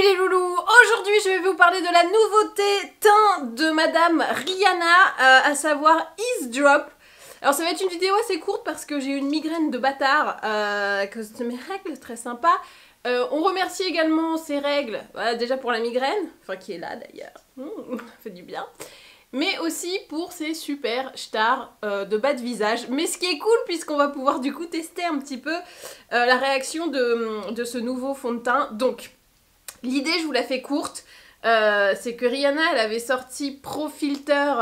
les loulous. Aujourd'hui je vais vous parler de la nouveauté teint de Madame Rihanna, à savoir Ease Drop. Alors ça va être une vidéo assez courte parce que j'ai eu une migraine de bâtard à cause de mes règles, très sympa. On remercie également ces règles, voilà, déjà pour la migraine, enfin qui est là d'ailleurs, fait du bien. Mais aussi pour ces super stars de bas de visage. Mais ce qui est cool, puisqu'on va pouvoir du coup tester un petit peu la réaction de ce nouveau fond de teint. Donc, l'idée, je vous la fais courte, c'est que Rihanna, elle avait sorti Pro Filter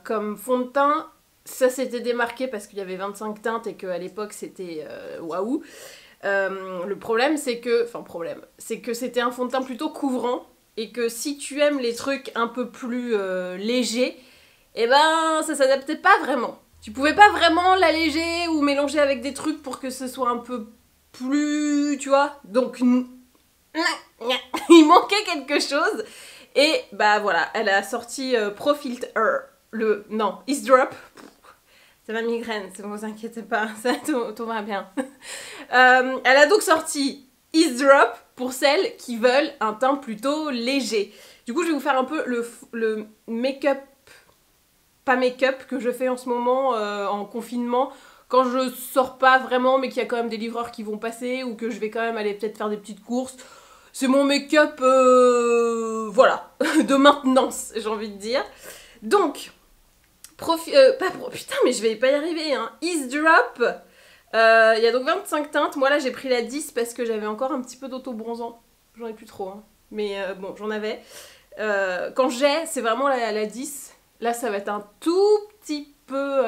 comme fond de teint. Ça s'était démarqué parce qu'il y avait 25 teintes et qu'à l'époque, c'était waouh. Le problème, c'est que... Enfin, c'est que c'était un fond de teint plutôt couvrant. Et que si tu aimes les trucs un peu plus légers, eh ben ça s'adaptait pas vraiment. Tu pouvais pas vraiment l'alléger ou mélanger avec des trucs pour que ce soit un peu plus, tu vois. Donc il manquait quelque chose. Et bah voilà, elle a sorti Pro Filter, Ease Drop. C'est ma migraine, ne vous inquiétez pas, ça tout va bien. Elle a donc sorti Ease Drop pour celles qui veulent un teint plutôt léger. Du coup, je vais vous faire un peu le make-up, pas make-up, que je fais en ce moment en confinement, quand je sors pas vraiment, mais qu'il y a quand même des livreurs qui vont passer, ou que je vais quand même aller peut-être faire des petites courses. C'est mon make-up, voilà, de maintenance, j'ai envie de dire. Donc, putain, mais je vais pas y arriver, hein. Ease Drop. Il y a donc 25 teintes. Moi là j'ai pris la 10 parce que j'avais encore un petit peu d'auto-bronzant. J'en ai plus trop, hein. Mais bon, j'en avais. Quand c'est vraiment la 10. Là ça va être un tout petit peu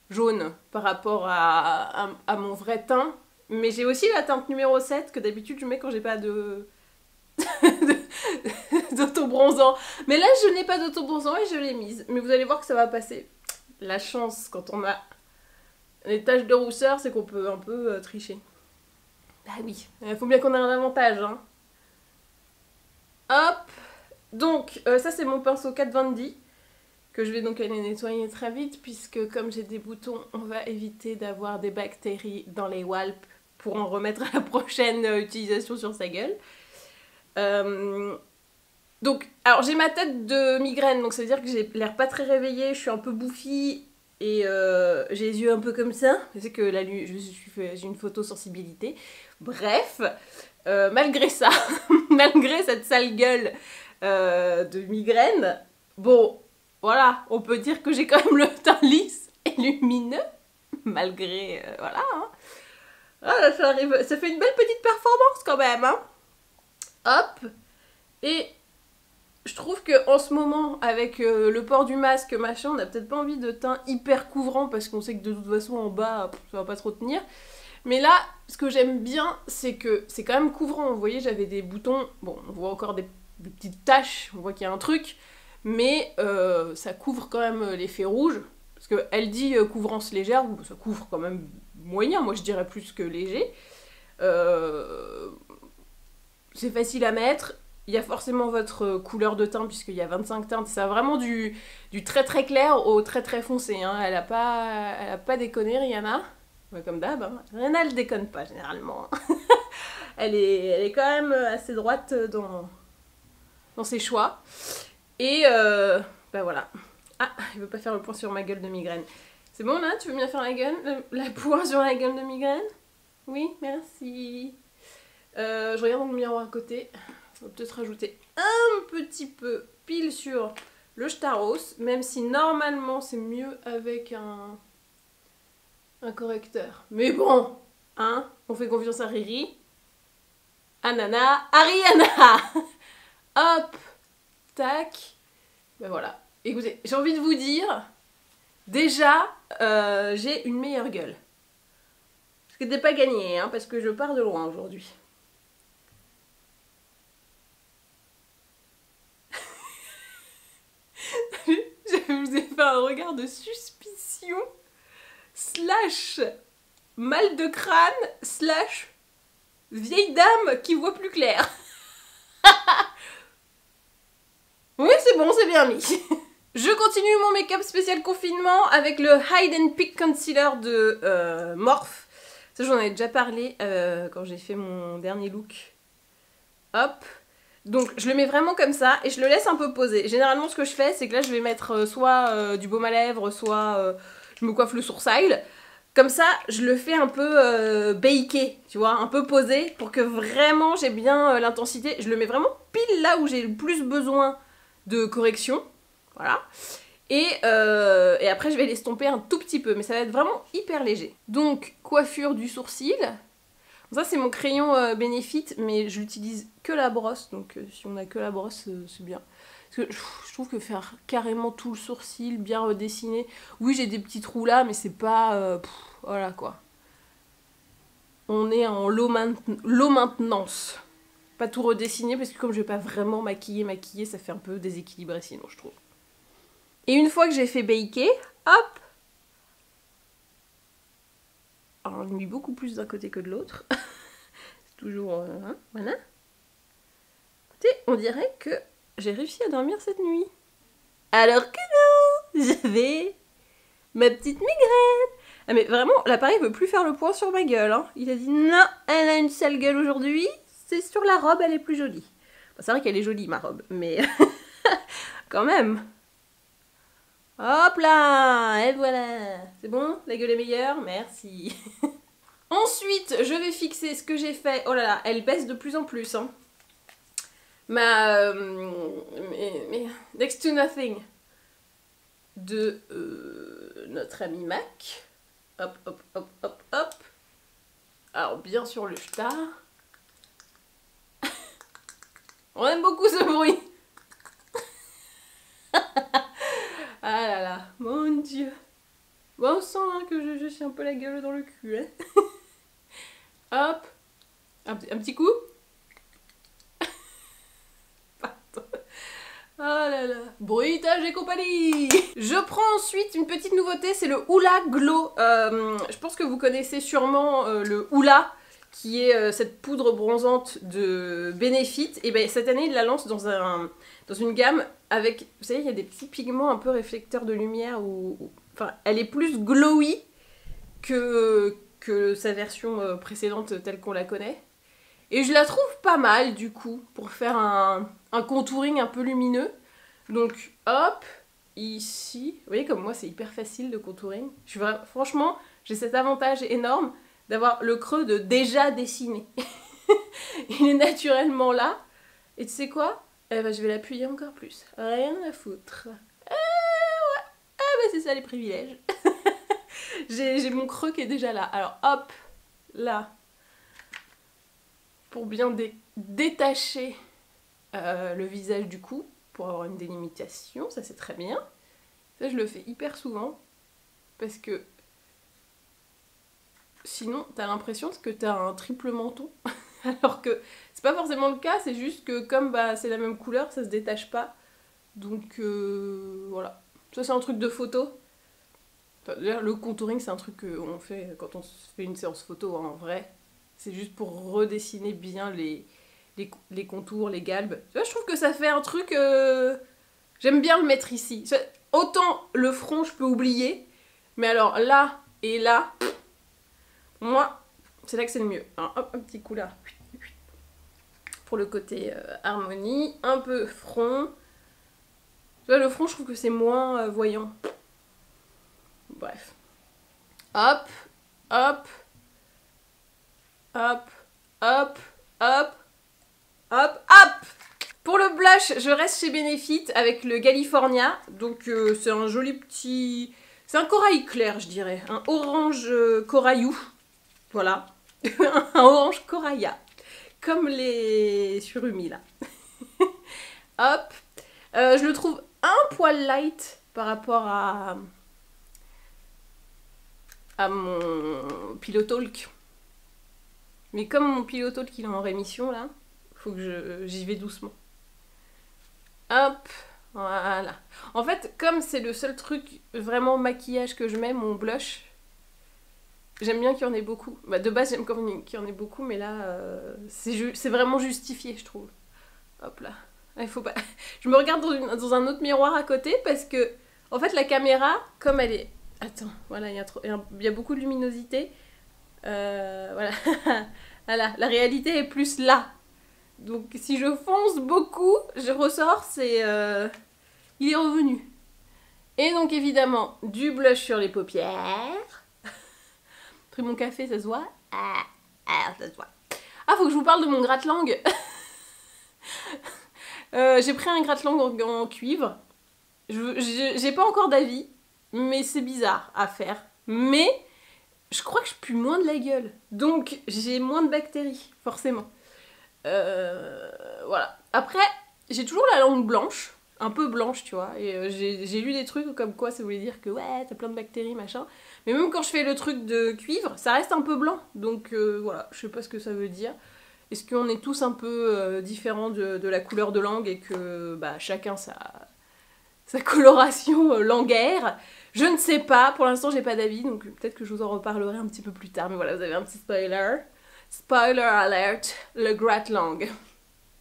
jaune par rapport à mon vrai teint. Mais j'ai aussi la teinte numéro 7 que d'habitude je mets quand j'ai pas d'auto-bronzant. Mais là je n'ai pas d'auto-bronzant et je l'ai mise. Mais vous allez voir que ça va passer. La chance quand on a les taches de rousseur, c'est qu'on peut un peu tricher. Bah oui, il faut bien qu'on ait un avantage, hein. Hop. Donc, ça c'est mon pinceau Kat Von D, que je vais donc aller nettoyer très vite, puisque comme j'ai des boutons, on va éviter d'avoir des bactéries dans les walpes pour en remettre à la prochaine utilisation sur sa gueule. Donc, alors j'ai ma tête de migraine, donc ça veut dire que j'ai l'air pas très réveillée, je suis un peu bouffie. Et j'ai les yeux un peu comme ça. C'est que j'ai une photosensibilité. Bref, malgré ça, malgré cette sale gueule de migraine, bon, voilà, on peut dire que j'ai quand même le teint lisse et lumineux. Malgré, voilà. Hein. Ah, ça fait une belle petite performance quand même. Hein. Hop. Et... je trouve qu'en ce moment, avec le port du masque, machin, on n'a peut-être pas envie de teint hyper couvrant parce qu'on sait que de toute façon, en bas, ça va pas trop tenir. Mais là, ce que j'aime bien, c'est que c'est quand même couvrant. Vous voyez, j'avais des boutons, bon, on voit encore des petites taches, on voit qu'il y a un truc, mais ça couvre quand même l'effet rouge. Parce qu'elle dit couvrance légère, ça couvre quand même moyen, moi je dirais plus que léger. C'est facile à mettre. Il y a forcément votre couleur de teint puisqu'il y a 25 teintes. Ça a vraiment du très très clair au très très foncé. Hein. Elle a pas déconné, Rihanna. Ouais, comme d'hab. Hein. Rihanna, elle déconne pas généralement. elle est quand même assez droite dans ses choix. Et bah voilà. Ah, il veut pas faire le point sur ma gueule de migraine. C'est bon là? Tu veux bien faire la gueule? La point sur la gueule de migraine? Oui, merci. Je regarde dans le miroir à côté. On va peut-être rajouter un petit peu pile sur le Staros, même si normalement c'est mieux avec un correcteur. Mais bon, hein, on fait confiance à Riri, à Nana, à Rihanna. Hop, tac, ben voilà. Écoutez, j'ai envie de vous dire, déjà, j'ai une meilleure gueule. Ce qui n'était pas gagné, hein, parce que je pars de loin aujourd'hui. Je vous ai fait un regard de suspicion slash mal de crâne slash vieille dame qui voit plus clair. Oui, c'est bon, c'est bien mis. Je continue mon make-up spécial confinement avec le Hide and Peak Concealer de Morphe. Ça, j'en ai déjà parlé quand j'ai fait mon dernier look Hop. Donc je le mets vraiment comme ça et je le laisse un peu poser. Généralement ce que je fais c'est que là je vais mettre soit du baume à lèvres, soit je me coiffe le sourcil. Comme ça je le fais un peu baker, tu vois, un peu posé pour que vraiment j'ai bien l'intensité. Je le mets vraiment pile là où j'ai le plus besoin de correction. Voilà. Et après je vais l'estomper un tout petit peu, mais ça va être vraiment hyper léger. Donc coiffure du sourcil. Ça c'est mon crayon Benefit, mais je l'utilise que la brosse, donc si on a que la brosse c'est bien. Parce que je trouve que faire carrément tout le sourcil, bien redessiner, oui j'ai des petits trous là, mais c'est pas... voilà quoi. On est en low maintenance. Pas tout redessiner, parce que comme je vais pas vraiment maquiller, ça fait un peu déséquilibré sinon je trouve. Et une fois que j'ai fait baker, hop. Alors on a mis beaucoup plus d'un côté que de l'autre. Toujours, hein, voilà. Écoutez, on dirait que j'ai réussi à dormir cette nuit. Alors que non, j'avais ma petite migraine. Ah mais vraiment, l'appareil veut plus faire le point sur ma gueule. Hein. Il a dit non, elle a une sale gueule aujourd'hui. C'est sur la robe, elle est plus jolie. Bon, c'est vrai qu'elle est jolie ma robe, mais quand même. Hop là, et voilà. C'est bon, la gueule est meilleure, merci. Ensuite, je vais fixer ce que j'ai fait. Oh là là, elle baisse de plus en plus. Hein. Mais Next to Nothing de notre ami Mac. Hop, hop, hop, hop, hop. Alors, bien sûr, le star. On aime beaucoup ce bruit. Ah là là, mon Dieu. Bon, on sent hein, que je suis un peu la gueule dans le cul. Hein. Hop. Un petit coup. Pardon. Oh là là. Bruitage et compagnie. Je prends ensuite une petite nouveauté, c'est le Hoola Glow. Je pense que vous connaissez sûrement le Hoola, qui est cette poudre bronzante de Benefit. Et ben cette année, il la lance dans une gamme avec, vous savez, il y a des petits pigments un peu réflecteurs de lumière. Enfin, elle est plus glowy que sa version précédente telle qu'on la connaît. Et je la trouve pas mal du coup pour faire un contouring un peu lumineux. Donc hop, ici, vous voyez comme moi c'est hyper facile de contouring. Franchement, j'ai cet avantage énorme d'avoir le creux de déjà dessiné. Il est naturellement là. Et tu sais quoi? Eh ben, je vais l'appuyer encore plus. Rien à foutre. Ouais. Ah ben c'est ça les privilèges. J'ai mon creux qui est déjà là. Alors hop, là. Pour bien détacher le visage du cou, pour avoir une délimitation, ça c'est très bien. Ça je le fais hyper souvent, parce que sinon t'as l'impression que t'as un triple menton, alors que c'est pas forcément le cas, c'est juste que comme bah, c'est la même couleur, ça se détache pas. Donc voilà, ça c'est un truc de photo. Enfin, d'ailleurs le contouring c'est un truc qu'on fait quand on fait une séance photo hein, en vrai. C'est juste pour redessiner bien les contours, les galbes. Tu vois, je trouve que ça fait un truc... J'aime bien le mettre ici. Autant le front, je peux oublier. Mais alors là et là, moi, c'est là que c'est le mieux. Alors, hop, un petit coup là. Pour le côté harmonie. Un peu front. Tu vois, le front, je trouve que c'est moins voyant. Bref. Hop, hop. Hop, hop, hop, hop, hop. Pour le blush, je reste chez Benefit avec le California. Donc c'est un joli petit... C'est un corail clair, je dirais. Un orange coraillou. Voilà. Un orange corailla. Comme les surhumis, là. Hop. Je le trouve un poil light par rapport à mon Pillow Talk. Mais comme mon Pillow Talk il est en rémission là, faut que j'y vais doucement. Hop, voilà. En fait, comme c'est le seul truc vraiment maquillage que je mets, mon blush, j'aime bien qu'il y en ait beaucoup. Bah, de base, j'aime qu'il y en ait beaucoup, mais là, c'est vraiment justifié, je trouve. Hop là. Il faut pas... Je me regarde dans un autre miroir à côté parce que, en fait, la caméra, comme elle est... Attends, voilà, il y a beaucoup de luminosité. Voilà. Voilà, la réalité est plus là. Donc si je fonce beaucoup, je ressors, c'est... il est revenu. Et donc évidemment, du blush sur les paupières. Pris mon café, ça se voit? Ça se voit. Ah, faut que je vous parle de mon gratte-langue. J'ai pris un gratte-langue en cuivre. J'ai pas encore d'avis, mais c'est bizarre à faire. Mais je crois que je pue moins de la gueule. Donc j'ai moins de bactéries, forcément. Voilà. Après, j'ai toujours la langue blanche. Un peu blanche, tu vois. Et j'ai lu des trucs comme quoi ça voulait dire que ouais, t'as plein de bactéries, machin. Mais même quand je fais le truc de cuivre, ça reste un peu blanc. Donc voilà, je sais pas ce que ça veut dire. Est-ce qu'on est tous un peu différents de la couleur de langue et que bah, chacun sa coloration langaire? Je ne sais pas, pour l'instant j'ai pas d'avis, donc peut-être que je vous en reparlerai un petit peu plus tard. Mais voilà, vous avez un petit spoiler. Spoiler alert, le gratte-langue.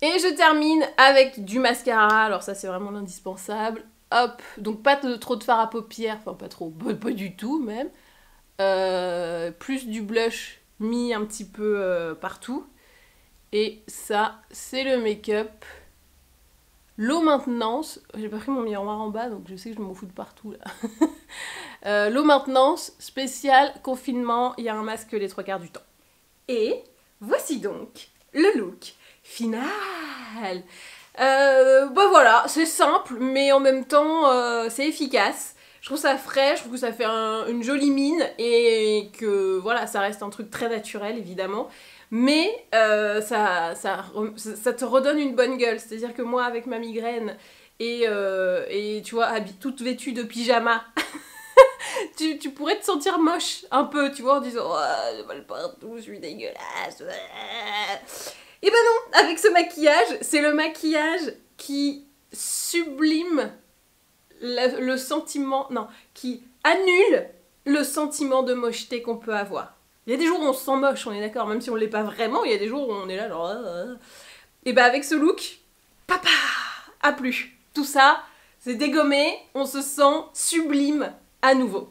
Et je termine avec du mascara, alors ça c'est vraiment l'indispensable. Hop, donc pas trop de fard à paupières, enfin pas trop, pas du tout même. Plus du blush mis un petit peu partout. Et ça, c'est le make-up. L'eau maintenance, j'ai pas pris mon miroir en bas, donc je sais que je m'en fous de partout là. L'eau maintenance, spécial confinement, il y a un masque les 3/4 du temps. Et voici donc le look final. Bah voilà, c'est simple, mais en même temps, c'est efficace. Je trouve ça frais, je trouve que ça fait une jolie mine et que voilà, ça reste un truc très naturel évidemment. Mais ça te redonne une bonne gueule. C'est-à-dire que moi, avec ma migraine et tu vois, toute vêtue de pyjama, tu pourrais te sentir moche un peu, tu vois, en disant oh, j'ai mal partout, je suis dégueulasse. Et ben non, avec ce maquillage, c'est le maquillage qui sublime le sentiment, non, qui annule le sentiment de mocheté qu'on peut avoir. Il y a des jours où on se sent moche, on est d'accord, même si on l'est pas vraiment, il y a des jours où on est là genre... Et bah avec ce look, papa, a plu. Tout ça, c'est dégommé, on se sent sublime à nouveau.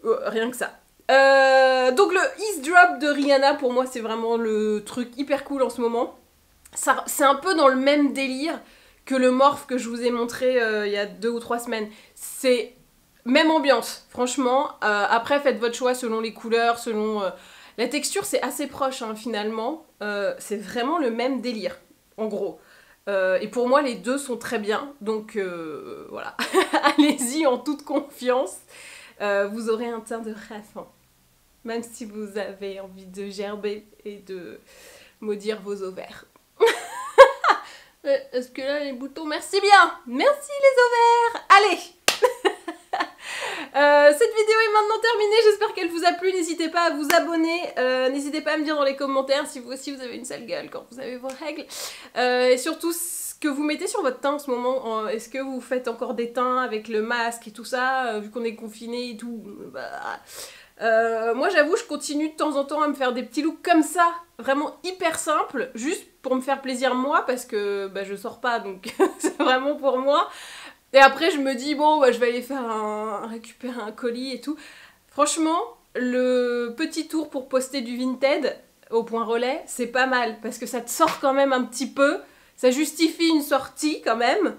Rien que ça. Donc le Ease Drop de Rihanna, pour moi, c'est vraiment le truc hyper cool en ce moment. C'est un peu dans le même délire que le Morphe que je vous ai montré il y a 2 ou 3 semaines. C'est même ambiance, franchement. Après, faites votre choix selon les couleurs, selon... La texture, c'est assez proche, hein, finalement. C'est vraiment le même délire, en gros. Et pour moi, les deux sont très bien. Donc, voilà. Allez-y en toute confiance. Vous aurez un teint de rafin. Même si vous avez envie de gerber et de maudire vos ovaires. Est-ce que là, les boutons... Merci bien. Merci les ovaires. Allez. Cette vidéo est maintenant terminée, j'espère qu'elle vous a plu, n'hésitez pas à vous abonner, n'hésitez pas à me dire dans les commentaires si vous aussi vous avez une sale gueule quand vous avez vos règles, et surtout ce que vous mettez sur votre teint en ce moment, est-ce que vous faites encore des teints avec le masque et tout ça, vu qu'on est confiné et tout, moi j'avoue je continue de temps en temps à me faire des petits looks comme ça, vraiment hyper simples, juste pour me faire plaisir moi, parce que bah, je sors pas donc c'est vraiment pour moi. Et après, je me dis, bon, bah, je vais aller faire récupérer un colis et tout. Franchement, le petit tour pour poster du Vinted au point relais, c'est pas mal. Parce que ça te sort quand même un petit peu. Ça justifie une sortie quand même.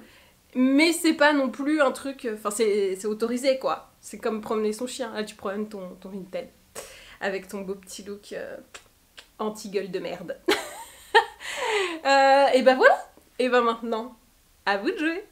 Mais c'est pas non plus un truc... Enfin, c'est autorisé, quoi. C'est comme promener son chien. Là, tu promènes ton Vinted. Avec ton beau petit look anti-gueule de merde. Et ben voilà. Et ben maintenant, à vous de jouer.